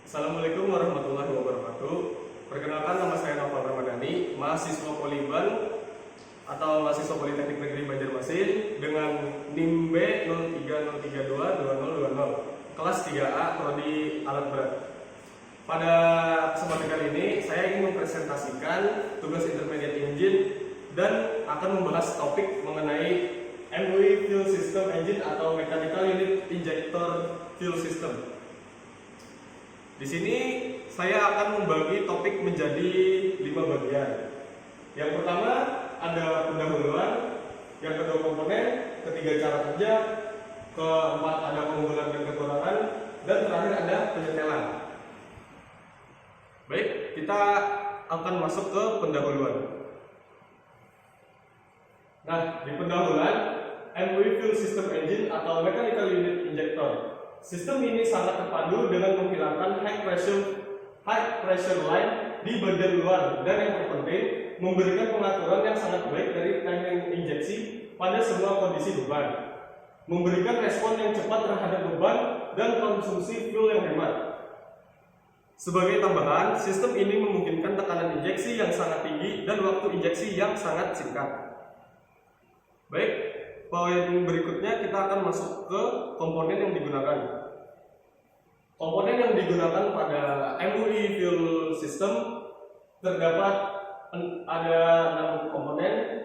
Assalamualaikum warahmatullahi wabarakatuh. Perkenalkan, nama saya Noval Ramadhani, mahasiswa Poliban atau mahasiswa Politeknik Negeri Banjarmasin dengan NIM B 0303322020, kelas 3A prodi alat berat. Pada kesempatan kali ini saya ingin mempresentasikan tugas intermediate engine dan akan membahas topik mengenai MUI Fuel System Engine atau Mechanical Unit Injector Fuel System. Di sini saya akan membagi topik menjadi 5 bagian. Yang pertama ada pendahuluan, yang kedua komponen, ketiga cara kerja, keempat ada keunggulan dan kekurangan, dan terakhir ada penyetelan. Baik, kita akan masuk ke pendahuluan. Nah, di pendahuluan, MUI Fuel System Engine atau Mechanical Unit Injector. Sistem ini sangat terpadu dengan menghilangkan high pressure line di bagian luar, dan yang terpenting memberikan pengaturan yang sangat baik dari timing injeksi pada semua kondisi beban, memberikan respon yang cepat terhadap beban dan konsumsi fuel yang hemat. Sebagai tambahan, sistem ini memungkinkan tekanan injeksi yang sangat tinggi dan waktu injeksi yang sangat singkat. Baik, poin berikutnya kita akan masuk ke komponen yang digunakan. Komponen yang digunakan pada MUI Fuel System terdapat ada 6 komponen.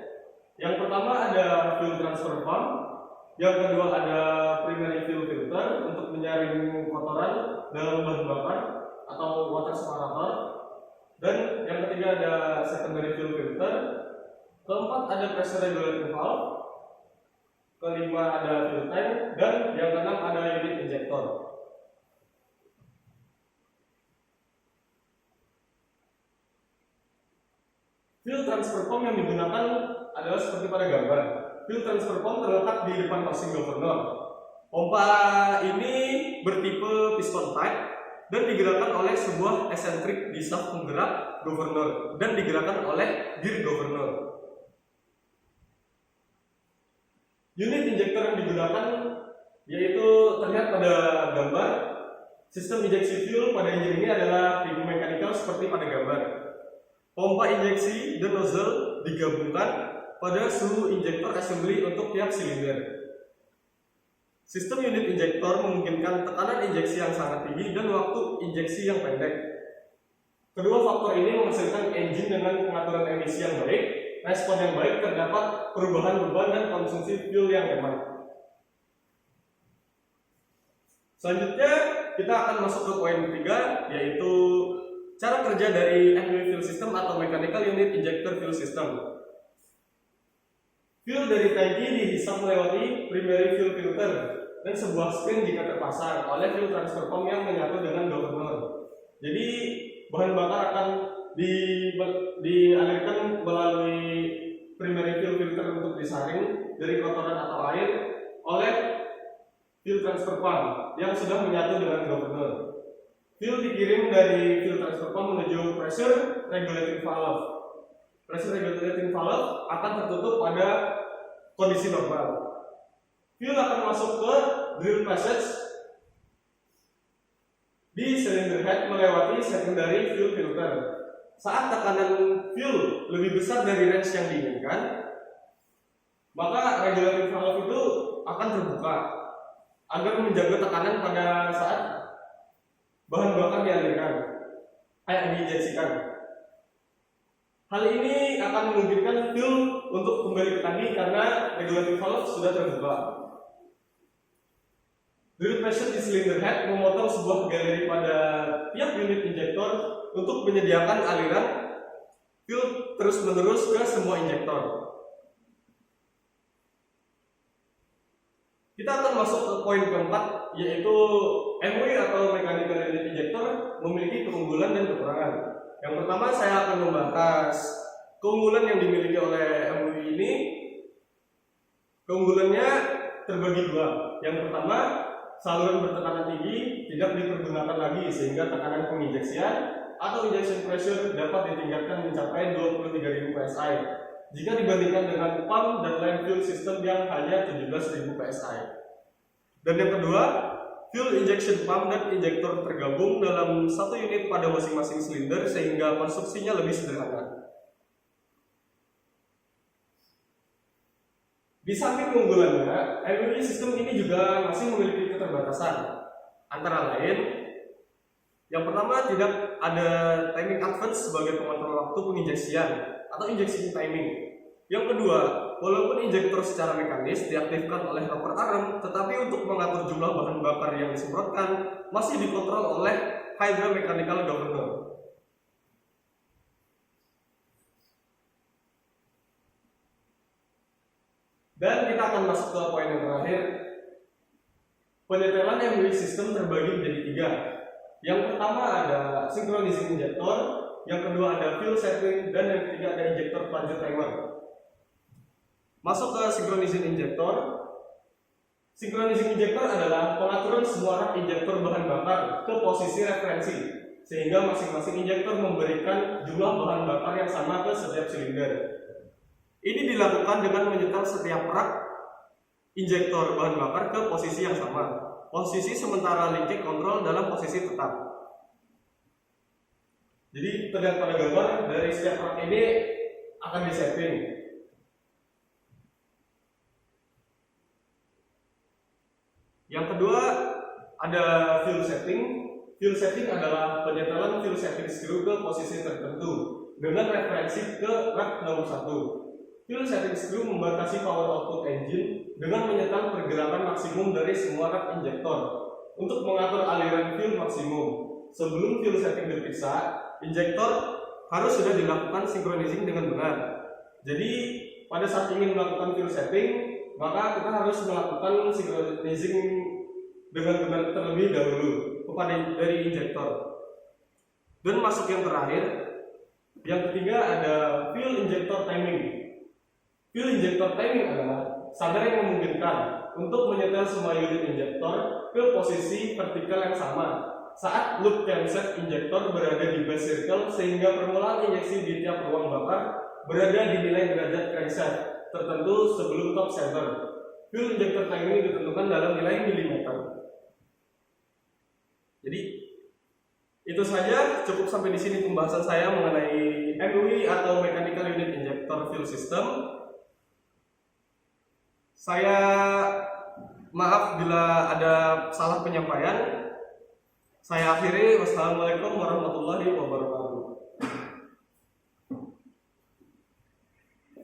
Yang pertama ada fuel transfer pump, yang kedua ada primary fuel filter untuk menyaring kotoran dalam bahan bakar atau water separator, dan yang ketiga ada secondary fuel filter, keempat ada pressure regulating valve, kelima ada fuel tank, dan yang keenam ada unit injector. Fuel transfer pump yang digunakan adalah seperti pada gambar. Fuel transfer pump terletak di depan housing governor. Pompa ini bertipe piston type dan digerakkan oleh sebuah eccentric di shaft penggerak governor dan digerakkan oleh gear governor. Unit injektor yang digunakan yaitu terlihat pada gambar. Sistem injeksi fuel pada engine ini adalah tipe mekanikal seperti pada gambar. Pompa injeksi dan nozzle digabungkan pada suhu injektor assembly untuk tiap silinder. Sistem unit injektor memungkinkan tekanan injeksi yang sangat tinggi dan waktu injeksi yang pendek. Kedua faktor ini menghasilkan engine dengan pengaturan emisi yang baik, respon yang baik, terdapat perubahan beban dan konsumsi fuel yang hemat. Selanjutnya kita akan masuk ke poin ketiga, yaitu cara kerja dari MUI Fuel System atau Mechanical Unit Injector Fuel System. Fuel dari tangki dihisap melewati primary fuel filter dan sebuah screen jika terpasang oleh fuel transfer pump yang menyatu dengan governor. Jadi bahan bakar akan dialirkan melalui primary fuel filter untuk disaring dari kotoran atau air oleh fuel transfer pump yang sudah menyatu dengan governor. Fuel dikirim dari fuel transfer pump menuju pressure regulating valve. Pressure regulating valve akan tertutup pada kondisi normal. Fuel akan masuk ke drill passage di cylinder head melewati secondary fuel filter. Saat tekanan fuel lebih besar dari range yang diinginkan, maka regulating valve itu akan terbuka agar menjaga tekanan pada saat bahan bakar diinjeksikan. Hal ini akan memungkinkan fuel untuk kembali ke tangki karena regulating valve sudah terbuka. Drill pressure di cylinder head memotong sebuah galeri pada tiap unit injektor untuk menyediakan aliran fuel terus-menerus ke semua injektor. Kita akan masuk ke poin keempat, yaitu MUI atau Mechanical Unit Injector memiliki keunggulan dan kekurangan. Yang pertama saya akan membahas keunggulan yang dimiliki oleh MUI ini. Keunggulannya terbagi dua. Yang pertama, saluran bertekanan tinggi tidak dipergunakan lagi sehingga tekanan penginjeksian atau injection pressure dapat ditingkatkan mencapai 23.000 psi jika dibandingkan dengan pump dan line fuel system yang hanya 17.000 psi. Dan yang kedua, fuel injection pump dan injektor tergabung dalam satu unit pada masing-masing silinder sehingga konstruksinya lebih sederhana. Di samping keunggulannya, MUI sistem ini juga masih memiliki keterbatasan. Antara lain, yang pertama tidak ada timing advance sebagai pengontrol waktu penginjeksian atau injection timing. Yang kedua, walaupun injektor secara mekanis diaktifkan oleh rocker arm, tetapi untuk mengatur jumlah bahan bakar yang disemprotkan masih dikontrol oleh hydro-mechanical governor. Dan kita akan masuk ke poin yang terakhir. Penyetelan MUI sistem terbagi menjadi 3. Yang pertama ada synchronizing injector, yang kedua ada fuel setting, dan yang ketiga ada injektor plunger timer. Masuk ke synchronizing injector. Synchronizing injector adalah pengaturan semua rak injektor bahan bakar ke posisi referensi, sehingga masing-masing injektor memberikan jumlah bahan bakar yang sama ke setiap silinder. Ini dilakukan dengan menyetel setiap rak injektor bahan bakar ke posisi yang sama. Posisi sementara linkage kontrol dalam posisi tetap. Jadi terlihat pada gambar dari setiap rak ini akan disetting. Yang kedua ada fuel setting. Fuel setting adalah penyetelan fuel setting screw ke posisi tertentu dengan referensi ke rak nomor 1. Fuel setting screw membatasi power output engine dengan menyetel pergerakan maksimum dari semua rak injektor untuk mengatur aliran fuel maksimum. Sebelum fuel setting diperiksa, injektor harus sudah dilakukan synchronizing dengan benar. Jadi pada saat ingin melakukan fuel setting, maka kita harus melakukan synchronizing dengan benar terlebih dahulu kepada dari injektor. Dan masuk yang terakhir, yang ketiga ada fuel injector timing. Fuel injector timing adalah standar yang memungkinkan untuk menyetel semua unit injektor ke posisi vertikal yang sama saat loop camshaft injektor berada di base circle, sehingga permulaan injeksi di tiap ruang bakar berada di nilai derajat crankshaft tertentu sebelum top center. Fuel injector timing ditentukan dalam nilai milimeter. Jadi itu saja, cukup sampai di sini pembahasan saya mengenai MUI atau Mechanical Unit Injector Fuel System. Saya maaf bila ada salah penyampaian. Saya akhiri. Wassalamualaikum warahmatullahi wabarakatuh.